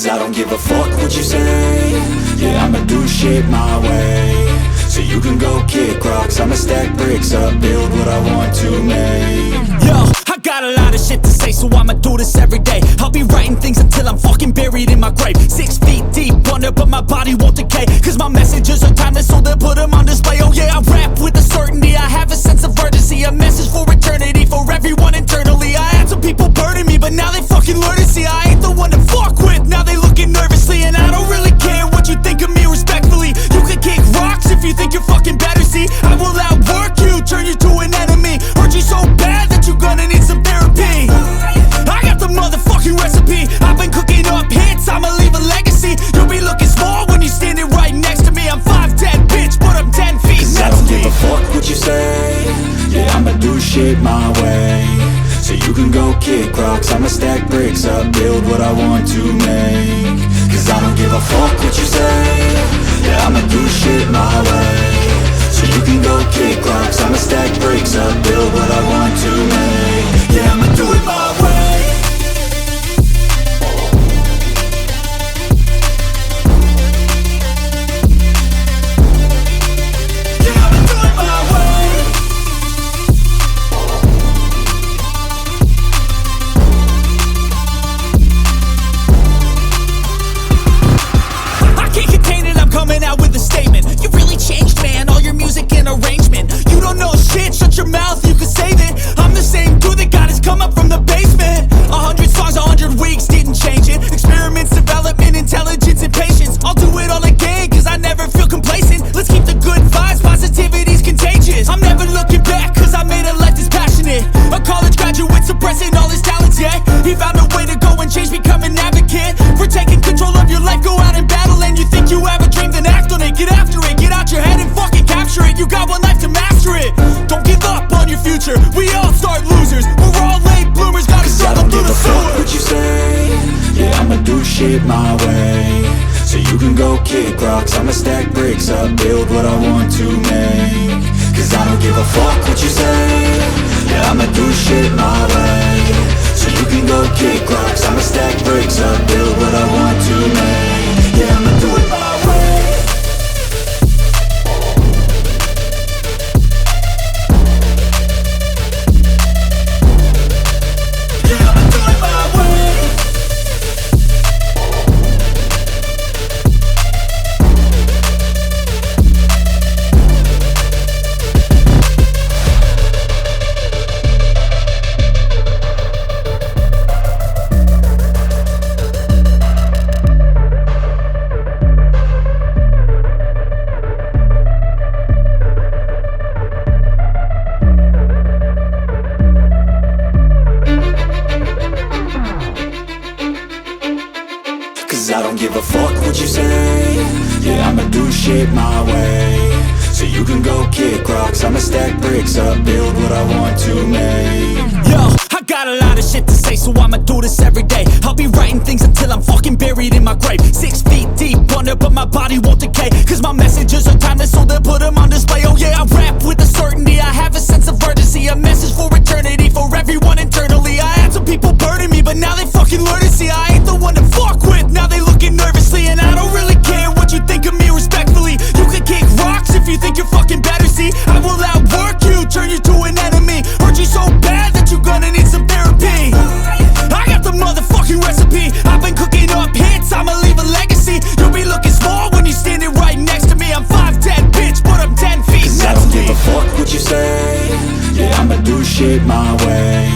Cause I don't give a fuck what you say. Yeah, I'ma do shit my way. So you can go kick rocks, I'ma stack bricks up, build what I want to make. Yo, I got a lot of shit to say, so I'ma do this every day. I'll be writing things until I'm fucking buried in my grave. 6 feet deep under, but my body won't decay. Cause my messages are timeless, so they'll put them on display. Oh yeah, I rap with a certainty, I have a sense of urgency. A message for eternity, for everyone internally. I had some people burning me, but now they fucking learn to see I ain't the one to fuck with, now they looking nervously. And I don't really care what you think of me, respectfully. You can kick rocks if you think you're fucking better, see. I will outwork you, turn you to an enemy. Hurt you so bad that you're gonna need some therapy. I got the motherfucking recipe, I've been cooking up hits, I'ma leave a legacy. You'll be looking small when you're standing right next to me. I'm 5'10", bitch, but I'm 10 feet next to me. I don't give a fuck what you say. Yeah, I'ma do shit my way. So you can go kick rocks, I'ma stack bricks up, build what I want to make. Cause I don't give a fuck what you say. Yeah, I'ma do shit my way. So you can go kick rocks, I'ma stack bricks up, build what I want to make. Yeah, I'ma do it my way. Coming out with a statement. You really changed, man, all your music and arrangement. You don't know shit, shut your mouth, you can save it. I'm the same dude that got his come up from the basement. 100 songs, 100 weeks, didn't change it. Experiments, development, intelligence, and patience. I'll do it all again, cause I never feel complacent. Let's keep the good vibes, positivity's contagious. I'm never looking back, cause I made a life that's passionate. A college graduate suppressing all his talents, yeah. He found a way to go and change, become an advocate. For taking control of your life, go out and battle. And you think you have a dream, then act on it. Get after it, get out your head and fucking capture it. You got one life to master it. Don't give up on your future, we all start losers. We're all late bloomers, gotta struggle through the sewer. What you say? Yeah, I'ma do shit my way. So you can go kick rocks, I'ma stack bricks up, build what I want to make. Cause I don't give a fuck what you say. Yeah, I'ma do shit my way. So you can go kick rocks, I'ma stack bricks up, build what I want to make. Yeah, I'ma do it my way. Yeah, I'ma do it my way. Cause I don't give a fuck what you say. Yeah, I'ma do shit my way. So you can go kick rocks, I'ma stack bricks up, build what I want to make. Yo, I got a lot of shit to say, so I'ma do this every day. I'll be writing things until I'm fucking buried in my grave. 6 feet deep under, but my body won't decay. Cause my messages are timeless, so they'll put them on display. Oh yeah, I rap with a certainty, I have a sense of urgency. A message for eternity, for everyone internally. I had some people burning me, but now they fucking learn to see I ain't the one to fuck with, now they looking nervously. And I don't really care what you think of me, respectfully. You can kick rocks if you think you're fucking better, see. I will outwork you, turn you to an enemy. Hurt you so bad that you're gonna need some therapy. I got the motherfucking recipe, I've been cooking up hits, I'ma leave a legacy. You'll be looking small when you're standing right next to me. I'm 5'10", bitch, but I'm 10 feet Cause next to me. I don't give a fuck what you say. Yeah, I'ma do shit my way.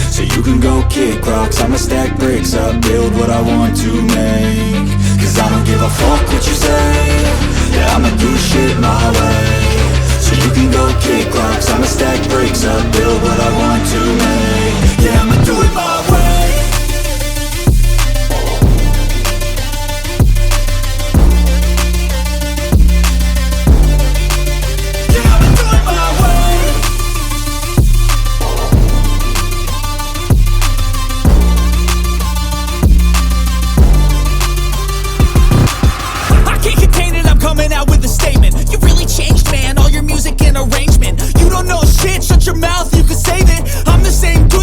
So you can go kick rocks, I'ma stack bricks up, build what I want to make. Cause I don't give a fuck what you say. Yeah, I'ma do shit my way. So you can go kick rocks, I'ma stack bricks up, build what I want to make. Yeah, I'ma do it my way. Yeah, I'ma do it my way. I can't contain it, I'm coming out with a statement. You really changed, man, all your music and arrangement. You don't know shit, shut your mouth, you can save it. I'm the same dude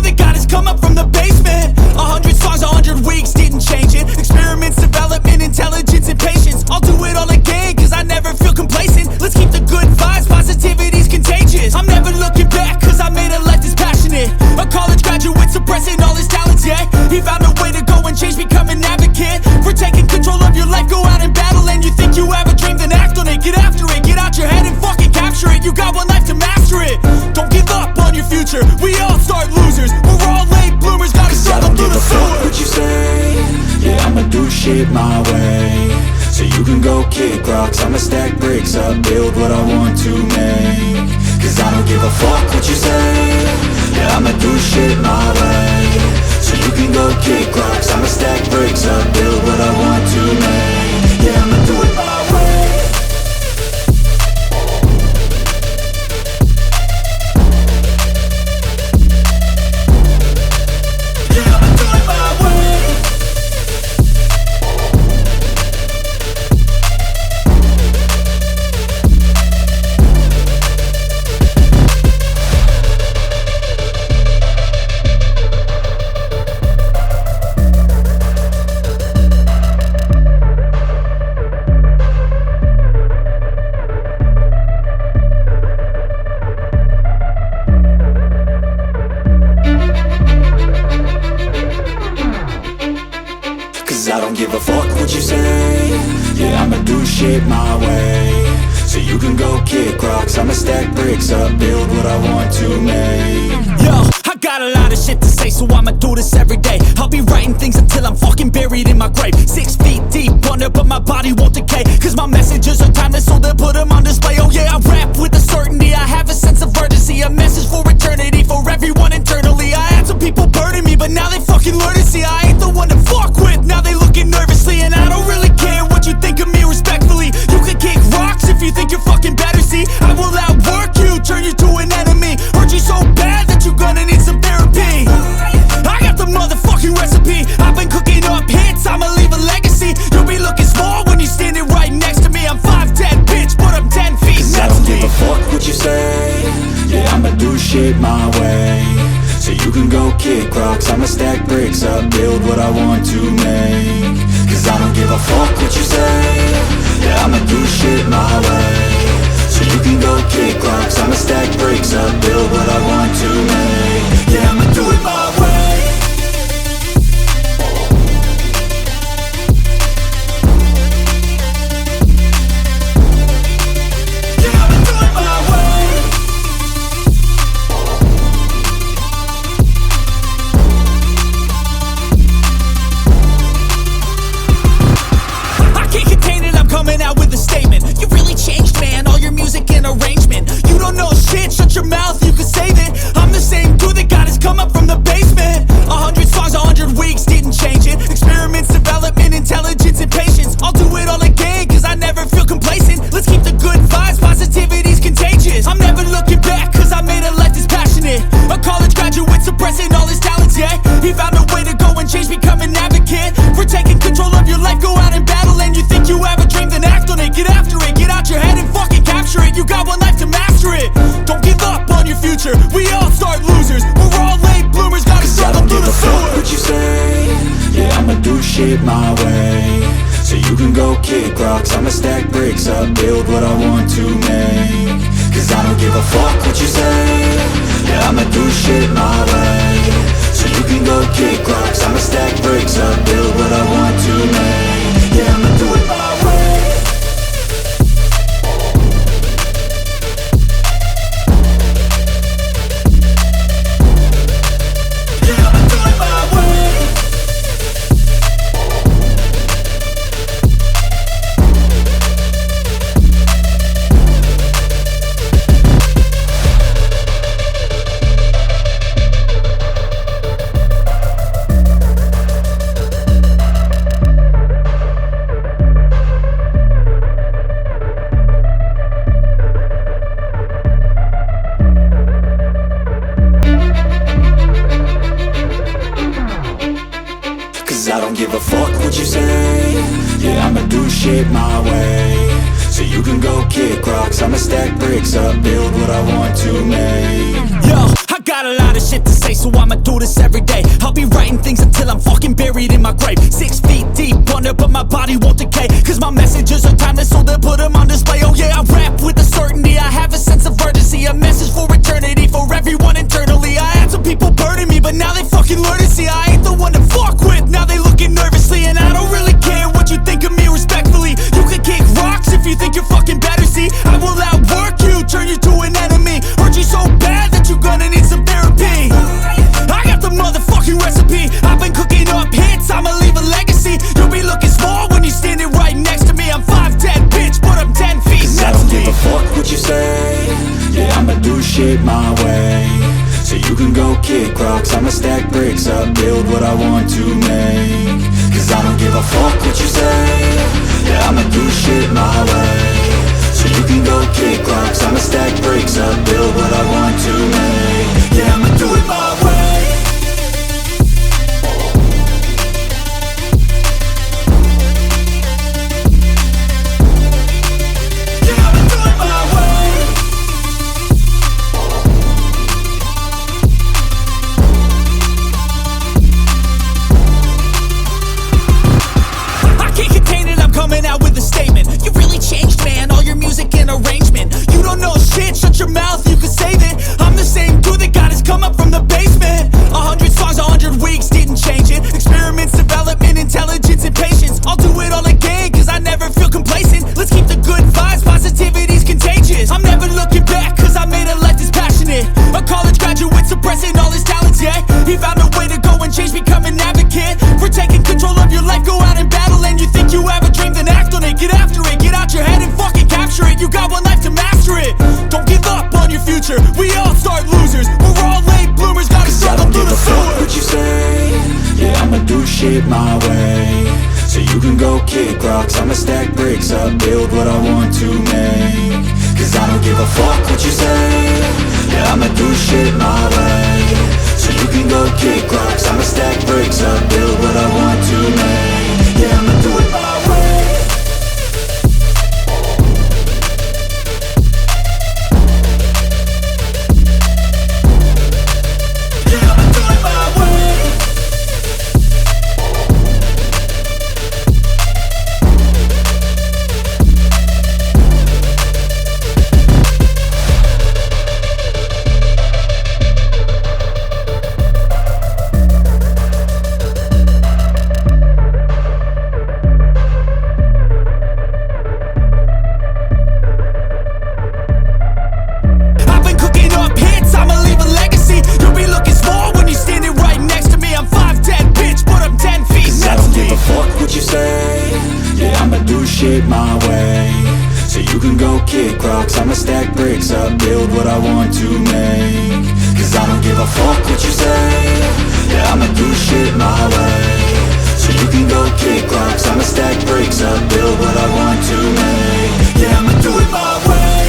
suppressing all his talents, yeah. He found a way to go and change, become an advocate for taking control of your life. Go out and battle, and you think you have a dream, then act on it. Get after it, get out your head and fucking capture it. You got one life to master it. Don't give up on your future. We all start losers. We're all late bloomers. Gotta struggle through the sewer. What you say? Yeah, I'ma do shit my way. So you can go kick rocks, I'ma stack bricks up, build what I want to make. Cause I don't give a fuck what you say. Yeah, I'ma do shit my way. So you can go kick rocks, I'ma stack bricks up, build what I want to make. Yeah, I'ma do it my way. Yeah, I'ma do it my way. Cause I don't give a fuck what you say. Yeah, I'ma do shit my way. So you can go kick rocks, I'ma stack bricks up, build what I want to make. Yo, I got a lot of shit to say, so I'ma do this every day. I'll be writing things until I'm fucking buried in my grave. 6 feet deep under, but my body won't decay. Cause my messages are timeless, so they'll put them on display. Oh yeah, I rap with a certainty, I have a sense of urgency. A message for eternity, for everyone internally. I had some people burning me, but now they fucking learn to see I ain't the one to fuck with. Now they looking nervously, and I don't really care what you think of me respectfully. You can kick rocks if you think you're fucking better, see. I will outwork you, turn you to an enemy. Hurt you so bad that you're gonna need some therapy. I got the motherfucking recipe. I've been cooking up hits, I'ma leave a legacy. You'll be looking small when you're standing right next to me. I'm 5'10", bitch, but I'm 10 feet Cause next I don't to me. give a fuck what you say. Yeah, I'ma do shit my way. So you can go kick rocks, I'ma stack bricks up, build what I want to make. Cause I don't give a fuck what you say. Yeah, I'ma do shit my way. So you can go kick rocks, I'ma stack bricks up, build what I want to make. Yeah, I'ma do it my way. Yeah, I'ma do it my way. I can't contain it, I'm coming out with a statement. You really changed, man, all your music and arrangement. You don't know shit, shut your mouth, you can save it. I'm the same dude that got his come up from the basement. 100 songs, 100 weeks, didn't change it. Experiments, development, intelligence, and patience. I'll do it all again, cause I never feel complacent. Let's keep the good vibes, positivity's contagious. I'm never looking back, cause I made a life that's passionate. A college graduate suppressing all his talents, yeah. He found a way to go and change, become an advocate for taking control of your life. Go out and battle, and you think you have a dream, then act on it. Get after it, get out your head and fucking capture it. You got one life to master it. Don't give up on your future. We all start losers. We're all late bloomers. Gotta Cause I struggle don't through give the a fuck sewer. what you say. Yeah, I'ma do shit my way. So you can go kick rocks, I'ma stack bricks up, build what I want to make. Cause I don't give a fuck what you say. Yeah, I'ma do shit my way. So you can go kick rocks, I'ma stack bricks up, build what I want to make. Yeah, I'ma do it my way. Yeah, I'ma do it my way. Cause I don't give a fuck what you say. Yeah, I'ma do shit my way. So you can go kick rocks, I'ma stack bricks up, build what I want to make. Yo, I got a lot of shit to say, so I'ma do this every day. I'll be writing things until I'm fucking buried in my grave. 6 feet deep under, but my body won't decay. Cause my messages are timeless, so they'll put them on display. Oh yeah, I rap with a certainty, I have a sense of urgency. A message for eternity, for everyone internally. I had some people burning me, but now they fucking bricks up, build what I want to make. Cause I don't give a fuck what you say. Yeah, I'ma do shit my way. So you can go kick rocks, I'ma stack bricks up, build what I want to make. Yeah, I'ma do it my way. Coming out with a statement. You really changed, man, all your music and arrangement. You don't know shit, shut your mouth, you can save it. I'm the same dude that got his come up from the basement. 100 songs, 100 weeks, didn't change it. Experiments, development, intelligence, and patience. I'll do it all again, cause I never feel complacent. Let's keep the good vibes, positivity's contagious. I'm never looking back, cause I made a life that's passionate. A college graduate suppressing all his talents, yeah. He found a way to go and change, become an advocate. For taking control of your life, go out and battle. And you think you have a dream, then act on it. Get after it, get out your head and fucking capture it. You got one life to master it. Don't give up on your future, we all start losers. We're all late bloomers, gotta struggle through the sewer. What you say? Yeah, I'ma do shit my way. So you can go kick rocks, I'ma stack bricks up, build what I want to make. Cause I don't give a fuck what you say. Yeah, I'ma do shit my way. So you can go kick rocks, I'ma stack bricks up, build what I want to make. Yeah, I'ma do it my way. Yeah, I'ma do it my way. Shit my way. So you can go kick rocks, I'ma stack bricks up, build what I want to make. Cause I don't give a fuck what you say. Yeah, I'ma do shit my way. So you can go kick rocks, I'ma stack bricks up, build what I want to make. Yeah, I'ma do it my way.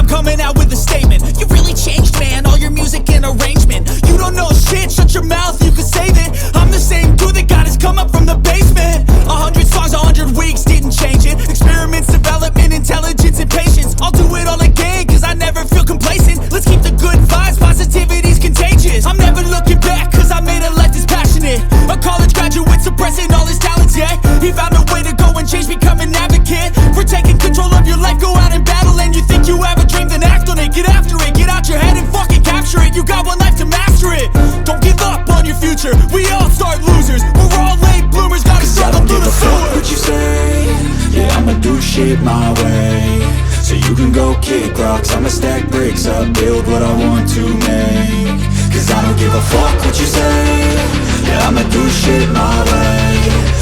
Coming out with a statement. You really changed, man, all your music and arrangement. You don't know shit, shut your mouth, you can save it. I'm the same dude that got his come up from the basement. 100 songs, 100 weeks, didn't change it. Experiments, development, intelligence, and patience. I'll do it all again, cause I never feel complacent. Let's keep the good vibes, positivity's contagious. I'm never looking back, cause I made a life that's passionate. A college graduate suppressing all his talents, yeah. He found a way to go and change, become an advocate. For taking control of your life, go out and battle. And you think you have a dream, then act on it. Get after it, get out your head and fucking capture it. You got one life to master it. Don't give up on your future, we all start losers. We're all late bloomers, gotta struggle through the sewer. What you say? Yeah, I'ma do shit my way. So you can go kick rocks, I'ma stack bricks up, build what I want to make. Cause I don't give a fuck what you say. Yeah, I'ma do shit my way.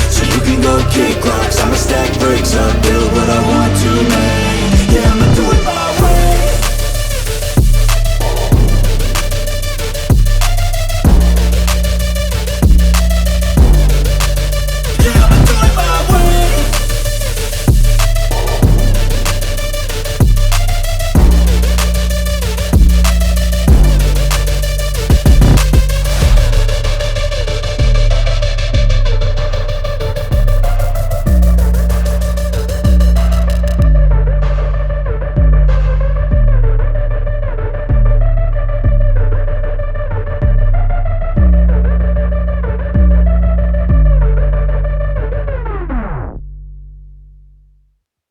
So you can go kick rocks, I'ma stack bricks up, build what I want to make. Yeah, I'ma